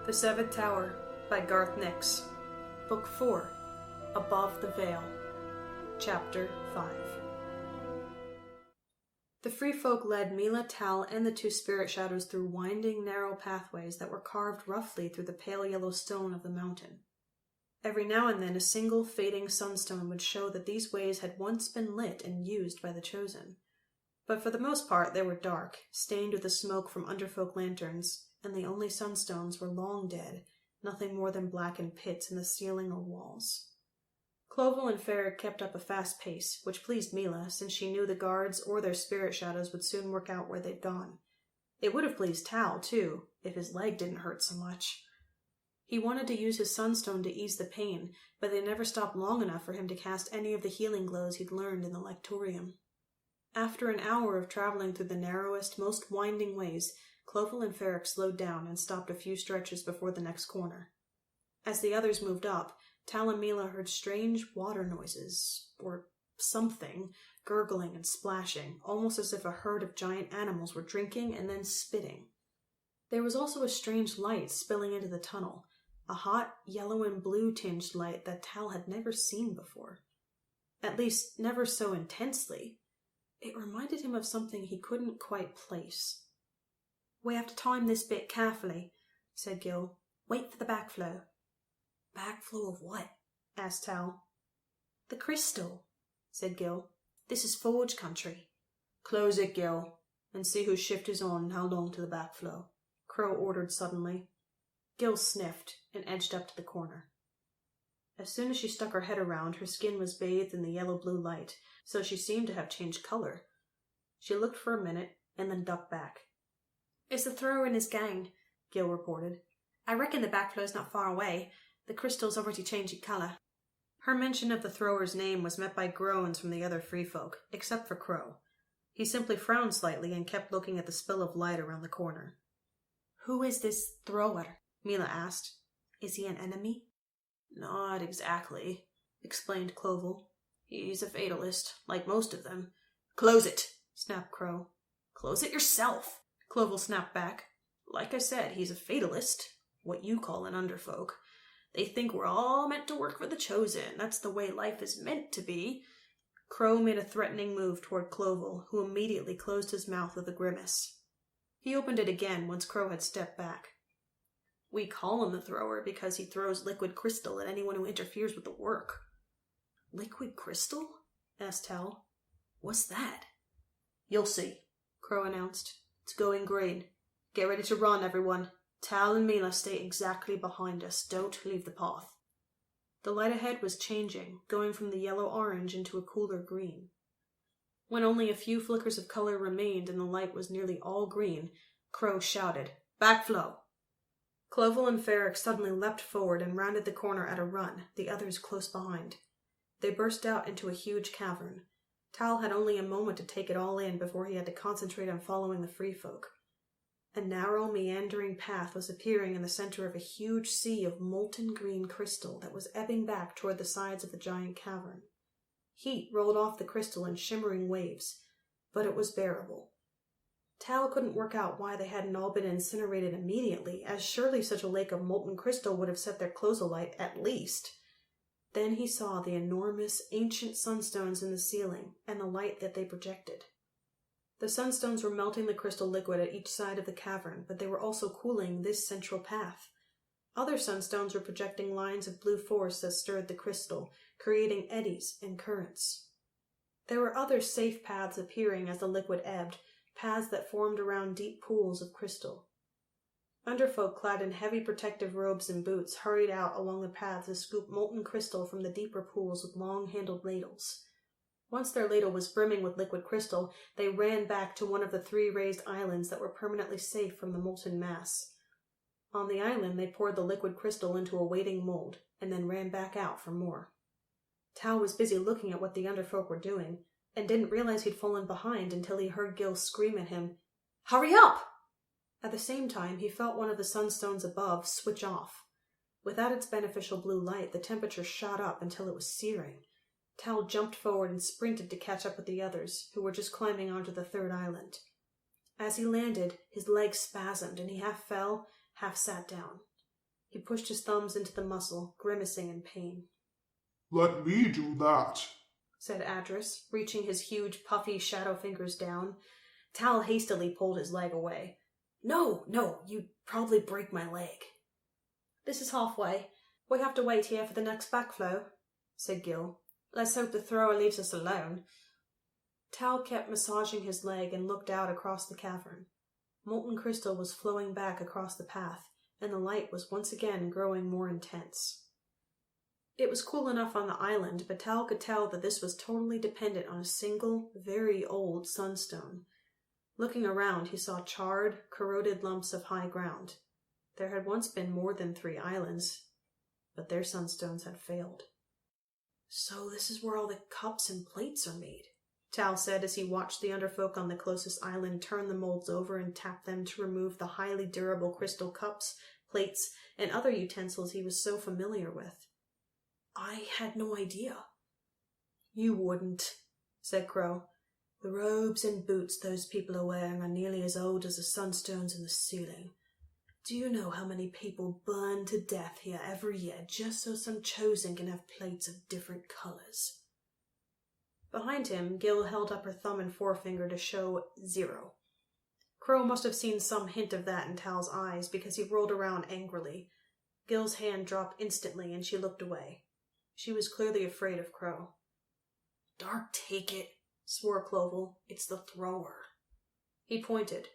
The Seventh Tower by Garth Nix. Book 4, Above the Veil. Chapter 5. The free folk led Mila, Tal, and the two spirit shadows through winding, narrow pathways that were carved roughly through the pale yellow stone of the mountain. Every now and then a single fading sunstone would show that these ways had once been lit and used by the Chosen. But for the most part they were dark, stained with the smoke from underfolk lanterns, and the only sunstones were long dead, nothing more than blackened pits in the ceiling or walls. Clovel and Farrag kept up a fast pace, which pleased Mila, since she knew the guards or their spirit shadows would soon work out where they'd gone. It would have pleased Tal, too, if his leg didn't hurt so much. He wanted to use his sunstone to ease the pain, but they never stopped long enough for him to cast any of the healing glows he'd learned in the lectorium. After an hour of traveling through the narrowest, most winding ways, Clovel and Farrag slowed down and stopped a few stretches before the next corner. As the others moved up, Tal and Mila heard strange water noises, or something, gurgling and splashing, almost as if a herd of giant animals were drinking and then spitting. There was also a strange light spilling into the tunnel, a hot yellow and blue-tinged light that Tal had never seen before. At least, never so intensely. It reminded him of something he couldn't quite place. "We have to time this bit carefully," said Gil. "Wait for the backflow." "Backflow of what?" asked Tal. "The crystal," said Gil. "This is forge country." "Close it, Gil, and see whose shift is on and how long to the backflow," Crow ordered suddenly. Gil sniffed and edged up to the corner. As soon as she stuck her head around, her skin was bathed in the yellow-blue light, so she seemed to have changed color. She looked for a minute and then ducked back. "It's the thrower and his gang," Gil reported. "I reckon the backflow's not far away. The crystal's already changing color." Her mention of the thrower's name was met by groans from the other free folk, except for Crow. He simply frowned slightly and kept looking at the spill of light around the corner. "Who is this thrower?" Mila asked. "Is he an enemy?" "Not exactly," explained Clovel. "He's a fatalist, like most of them." "Close it!" snapped Crow. "Close it yourself!" Clovel snapped back. "Like I said, he's a fatalist, what you call an underfolk. They think we're all meant to work for the Chosen. That's the way life is meant to be." Crow made a threatening move toward Clovel, who immediately closed his mouth with a grimace. He opened it again once Crow had stepped back. "We call him the thrower because he throws liquid crystal at anyone who interferes with the work." "Liquid crystal?" asked Tal. "What's that?" "You'll see," Crow announced. "It's going green. Get ready to run, everyone. Tal and Mila stay exactly behind us. Don't leave the path." The light ahead was changing, going from the yellow-orange into a cooler green. When only a few flickers of color remained and the light was nearly all green, Crow shouted, "Backflow!" Clovel and Farrag suddenly leapt forward and rounded the corner at a run, the others close behind. They burst out into a huge cavern. Tal had only a moment to take it all in before he had to concentrate on following the free folk. A narrow, meandering path was appearing in the center of a huge sea of molten green crystal that was ebbing back toward the sides of the giant cavern. Heat rolled off the crystal in shimmering waves, but it was bearable. Tal couldn't work out why they hadn't all been incinerated immediately, as surely such a lake of molten crystal would have set their clothes alight, at least. Then he saw the enormous, ancient sunstones in the ceiling and the light that they projected. The sunstones were melting the crystal liquid at each side of the cavern, but they were also cooling this central path. Other sunstones were projecting lines of blue force that stirred the crystal, creating eddies and currents. There were other safe paths appearing as the liquid ebbed, paths that formed around deep pools of crystal. Underfolk clad in heavy protective robes and boots hurried out along the path to scoop molten crystal from the deeper pools with long-handled ladles. Once their ladle was brimming with liquid crystal, they ran back to one of the 3 raised islands that were permanently safe from the molten mass. On the island, they poured the liquid crystal into a waiting mold, and then ran back out for more. Tal was busy looking at what the underfolk were doing, and didn't realize he'd fallen behind until he heard Gil scream at him, "Hurry up!" At the same time, he felt one of the sunstones above switch off. Without its beneficial blue light, the temperature shot up until it was searing. Tal jumped forward and sprinted to catch up with the others, who were just climbing onto the 3rd island. As he landed, his legs spasmed and he half fell, half sat down. He pushed his thumbs into the muscle, grimacing in pain. "Let me do that," said Adris, reaching his huge, puffy shadow fingers down. Tal hastily pulled his leg away. No, you'd probably break my leg. This is halfway. We have to wait here for the next backflow, said Gil. Let's hope the thrower leaves us alone. Tal kept massaging his leg and looked out across the cavern. Molten crystal was flowing back across the path, and the light was once again growing more intense. It was cool enough on the island, but Tal could tell that this was totally dependent on a single, very old sunstone. Looking around, he saw charred, corroded lumps of high ground. There had once been more than 3 islands, but their sunstones had failed. So this is where all the cups and plates are made, Tal said as he watched the underfolk on the closest island turn the molds over and tap them to remove the highly durable crystal cups, plates, and other utensils he was so familiar with. I had no idea. You wouldn't, said Crow. The robes and boots those people are wearing are nearly as old as the sunstones in the ceiling. Do you know how many people burn to death here every year just so some chosen can have plates of different colors? Behind him, Gil held up her thumb and forefinger to show 0. Crow must have seen some hint of that in Tal's eyes because he rolled around angrily. Gil's hand dropped instantly and she looked away. She was clearly afraid of Crow. Dark take it, swore Clovel. It's the thrower. He pointed.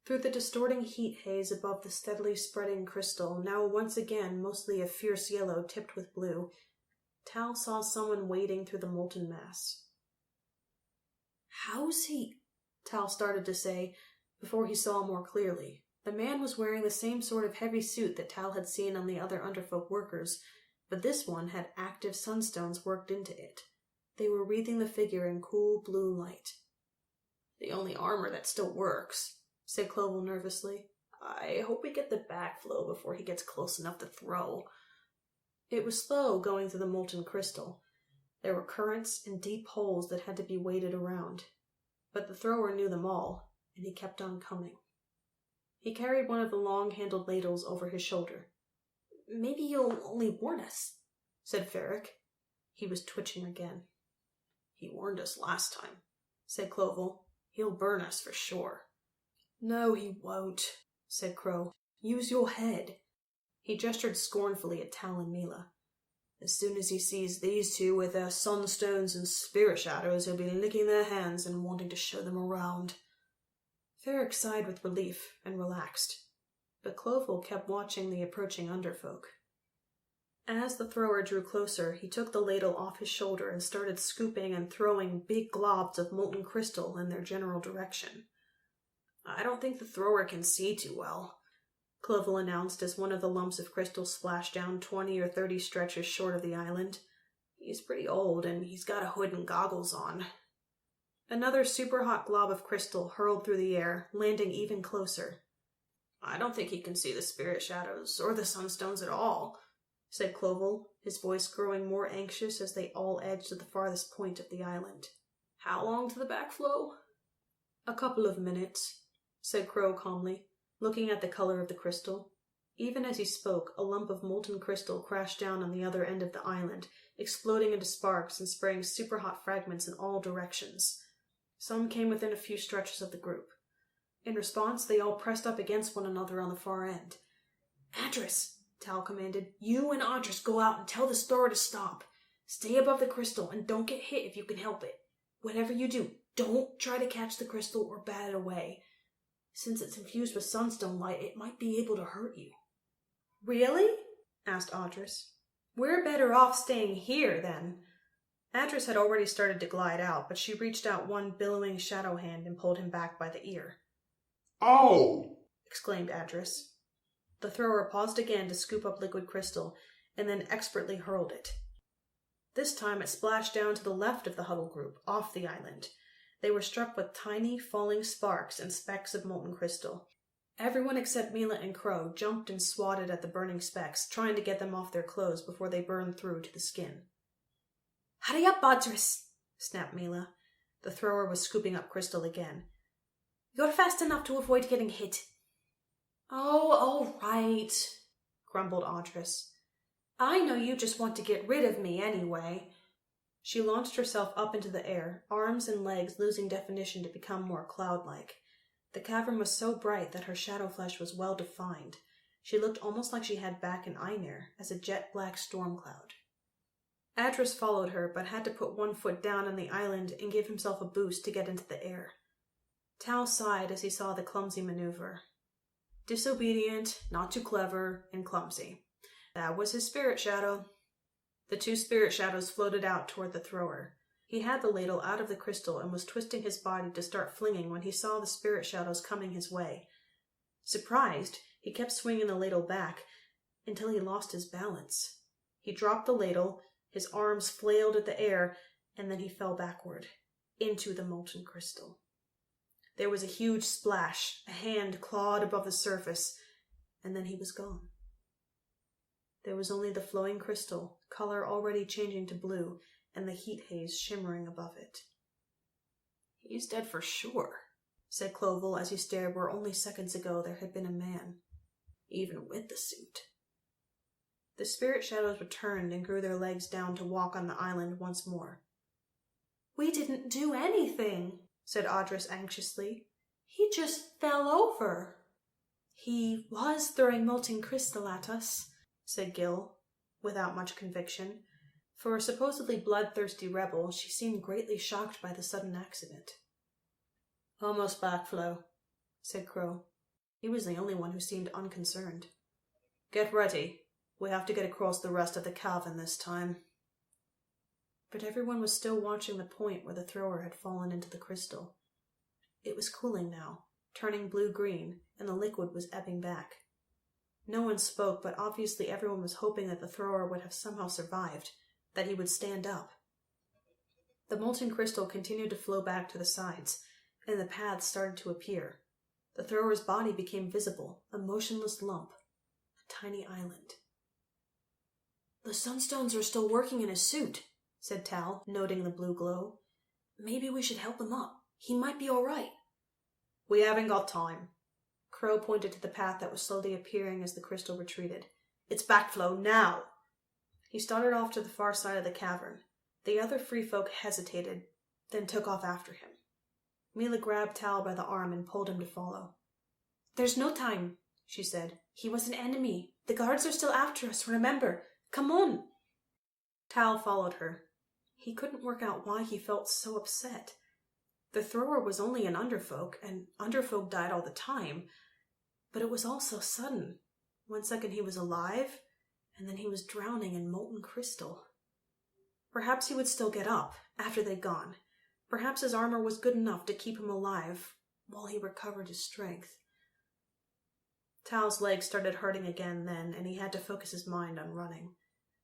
Through the distorting heat haze above the steadily spreading crystal, now once again mostly a fierce yellow tipped with blue, Tal saw someone wading through the molten mass. How's he? Tal started to say, before he saw more clearly. The man was wearing the same sort of heavy suit that Tal had seen on the other underfolk workers, but this one had active sunstones worked into it. They were wreathing the figure in cool blue light. The only armor that still works, said Clovel nervously. I hope we get the backflow before he gets close enough to throw. It was slow going through the molten crystal. There were currents and deep holes that had to be waded around. But the thrower knew them all, and he kept on coming. He carried one of the long-handled ladles over his shoulder. Maybe you'll only warn us, said Ferric. He was twitching again. He warned us last time, said Clovel. He'll burn us for sure. No, he won't, said Crow. Use your head. He gestured scornfully at Tal and Mila. As soon as he sees these two with their sunstones and spirit shadows, he'll be licking their hands and wanting to show them around. Ferric sighed with relief and relaxed, but Clovel kept watching the approaching underfolk. As the thrower drew closer, he took the ladle off his shoulder and started scooping and throwing big globs of molten crystal in their general direction. I don't think the thrower can see too well, Clovel announced as one of the lumps of crystal splashed down 20 or 30 stretches short of the island. He's pretty old, and he's got a hood and goggles on. Another super-hot glob of crystal hurled through the air, landing even closer. I don't think he can see the spirit shadows, or the sunstones at all, said Clovel, his voice growing more anxious as they all edged to the farthest point of the island. How long to the backflow? A couple of minutes, said Crow calmly, looking at the color of the crystal. Even as he spoke, a lump of molten crystal crashed down on the other end of the island, exploding into sparks and spraying super-hot fragments in all directions. Some came within a few stretches of the group. In response, they all pressed up against one another on the far end. Adris, Tal commanded. You and Adris go out and tell this thrower to stop. Stay above the crystal and don't get hit if you can help it. Whatever you do, don't try to catch the crystal or bat it away. Since it's infused with sunstone light, it might be able to hurt you. Really? Asked Adris. We're better off staying here, then. Adris had already started to glide out, but she reached out one billowing shadow hand and pulled him back by the ear. Ow! Exclaimed Adris. The thrower paused again to scoop up liquid crystal, and then expertly hurled it. This time it splashed down to the left of the huddle group, off the island. They were struck with tiny, falling sparks and specks of molten crystal. Everyone except Mila and Crow jumped and swatted at the burning specks, trying to get them off their clothes before they burned through to the skin. Hurry up, Adris, snapped Mila. The thrower was scooping up crystal again. You're fast enough to avoid getting hit. Oh, all right, grumbled Audrys. I know you just want to get rid of me anyway. She launched herself up into the air, arms and legs losing definition to become more cloud-like. The cavern was so bright that her shadow flesh was well defined. She looked almost like she had back in Einir as a jet-black storm cloud. Adris followed her, but had to put one foot down on the island and give himself a boost to get into the air. Tal sighed as he saw the clumsy maneuver. Disobedient, not too clever, and clumsy. That was his spirit shadow. The two spirit shadows floated out toward the thrower. He had the ladle out of the crystal and was twisting his body to start flinging when he saw the spirit shadows coming his way. Surprised, he kept swinging the ladle back until he lost his balance. He dropped the ladle, his arms flailed at the air, and then he fell backward, into the molten crystal. There was a huge splash, a hand clawed above the surface, and then he was gone. There was only the flowing crystal, color already changing to blue, and the heat haze shimmering above it. He's dead for sure, said Clovel as he stared where only seconds ago there had been a man, even with the suit. The spirit shadows returned and grew their legs down to walk on the island once more. We didn't do anything, said Audrys anxiously. He just fell over. He was throwing molten crystal at us, said Gil, without much conviction. For a supposedly bloodthirsty rebel, she seemed greatly shocked by the sudden accident. Almost back, Flo, said Crow. He was the only one who seemed unconcerned. Get ready. We have to get across the rest of the cavern this time. But everyone was still watching the point where the thrower had fallen into the crystal. It was cooling now, turning blue-green, and the liquid was ebbing back. No one spoke, but obviously everyone was hoping that the thrower would have somehow survived, that he would stand up. The molten crystal continued to flow back to the sides, and the paths started to appear. The thrower's body became visible, a motionless lump, a tiny island. The sunstones are still working in his suit, said Tal, noting the blue glow. Maybe we should help him up. He might be all right. We haven't got time. Crow pointed to the path that was slowly appearing as the crystal retreated. It's backflow now! He started off to the far side of the cavern. The other free folk hesitated, then took off after him. Mila grabbed Tal by the arm and pulled him to follow. There's no time, she said. He was an enemy. The guards are still after us, remember. Come on! Tal followed her. He couldn't work out why he felt so upset. The thrower was only an underfolk, and underfolk died all the time. But it was all so sudden. 1 second he was alive, and then he was drowning in molten crystal. Perhaps he would still get up, after they'd gone. Perhaps his armor was good enough to keep him alive, while he recovered his strength. Tal's legs started hurting again then, and he had to focus his mind on running.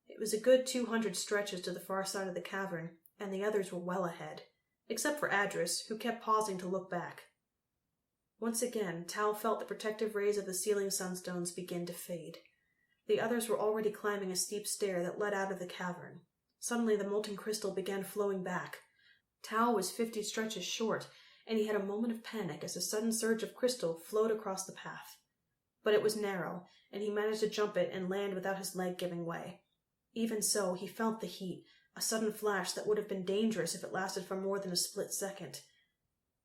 It was a good 200 stretches to the far side of the cavern, and the others were well ahead, except for Adris, who kept pausing to look back. Once again, Tal felt the protective rays of the ceiling sunstones begin to fade. The others were already climbing a steep stair that led out of the cavern. Suddenly the molten crystal began flowing back. Tal was 50 stretches short, and he had a moment of panic as a sudden surge of crystal flowed across the path. But it was narrow, and he managed to jump it and land without his leg giving way. Even so, he felt the heat, a sudden flash that would have been dangerous if it lasted for more than a split second.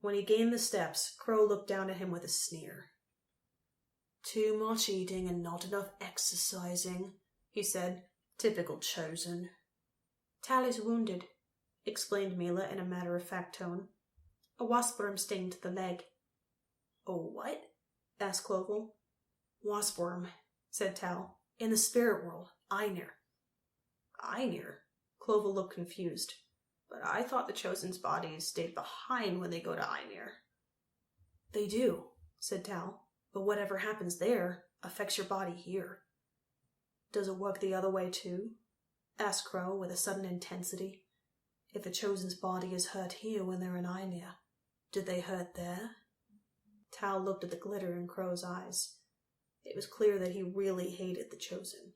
When he gained the steps, Crow looked down at him with a sneer. Too much eating and not enough exercising, he said. Typical Chosen. Tal is wounded, explained Mila in a matter-of-fact tone. A waspworm sting to the leg. A what? Asked Clovel. Waspworm, said Tal. In the spirit world, Einir. Einir? Clovel looked confused. But I thought the Chosen's bodies stayed behind when they go to Einir. They do, said Tal. But whatever happens there affects your body here. Does it work the other way too? Asked Crow with a sudden intensity. If a Chosen's body is hurt here when they're in Einir, did they hurt there? Tal looked at the glitter in Crow's eyes. It was clear that he really hated the Chosen.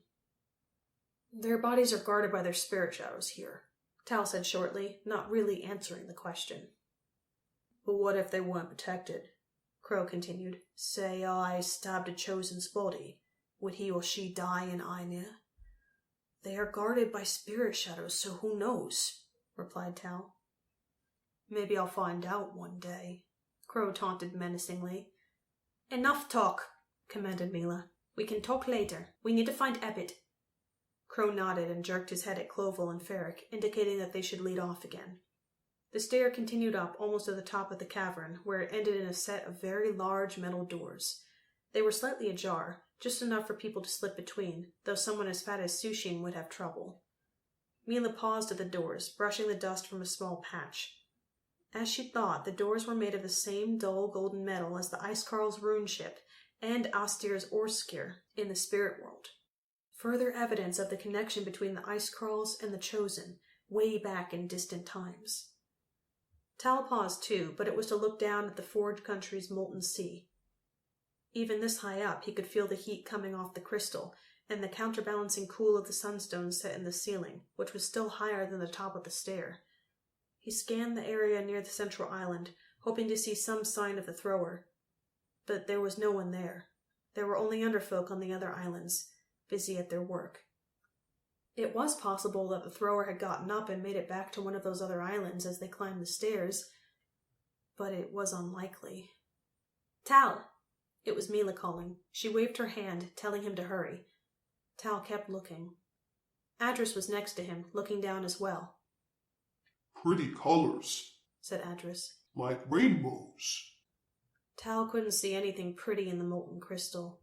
Their bodies are guarded by their spirit shadows here, Tal said shortly, not really answering the question. But what if they weren't protected? Crow continued. Say I stabbed a Chosen's body. Would he or she die in Ainur? They are guarded by spirit shadows, so who knows, replied Tal. Maybe I'll find out one day, Crow taunted menacingly. Enough talk, commanded Mila. We can talk later. We need to find Ebbet. Crow nodded and jerked his head at Clovel and Ferric, indicating that they should lead off again. The stair continued up almost to the top of the cavern, where it ended in a set of very large metal doors. They were slightly ajar, just enough for people to slip between, though someone as fat as Sushin would have trouble. Mila paused at the doors, brushing the dust from a small patch. As she thought, the doors were made of the same dull golden metal as the Icecarl's rune ship and Astir's Orskir in the spirit world. Further evidence of the connection between the Icecarls and the Chosen, way back in distant times. Tal paused too, but it was to look down at the Forge Country's molten sea. Even this high up, he could feel the heat coming off the crystal, and the counterbalancing cool of the sunstone set in the ceiling, which was still higher than the top of the stair. He scanned the area near the central island, hoping to see some sign of the thrower. But there was no one there. There were only underfolk on the other islands, busy at their work. It was possible that the thrower had gotten up and made it back to one of those other islands as they climbed the stairs, but it was unlikely. Tal! It was Mila calling. She waved her hand, telling him to hurry. Tal kept looking. Adris was next to him, looking down as well. Pretty colors, said Adris. Like rainbows. Tal couldn't see anything pretty in the molten crystal,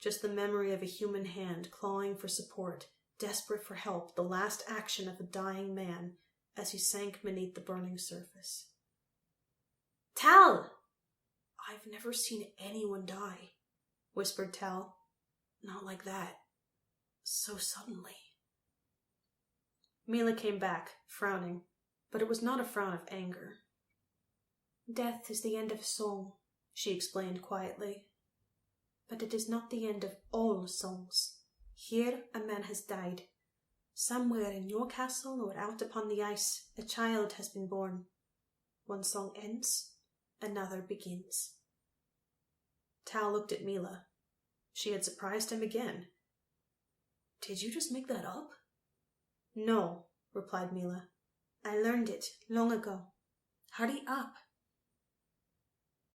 just the memory of a human hand clawing for support, desperate for help, the last action of a dying man as he sank beneath the burning surface. Tal! I've never seen anyone die, whispered Tal. Not like that. So suddenly. Mila came back, frowning, but it was not a frown of anger. Death is the end of song, she explained quietly. But it is not the end of all songs. Here a man has died. Somewhere in your castle or out upon the ice, a child has been born. One song ends, another begins. Tal looked at Mila. She had surprised him again. Did you just make that up? No, replied Mila. I learned it long ago. Hurry up.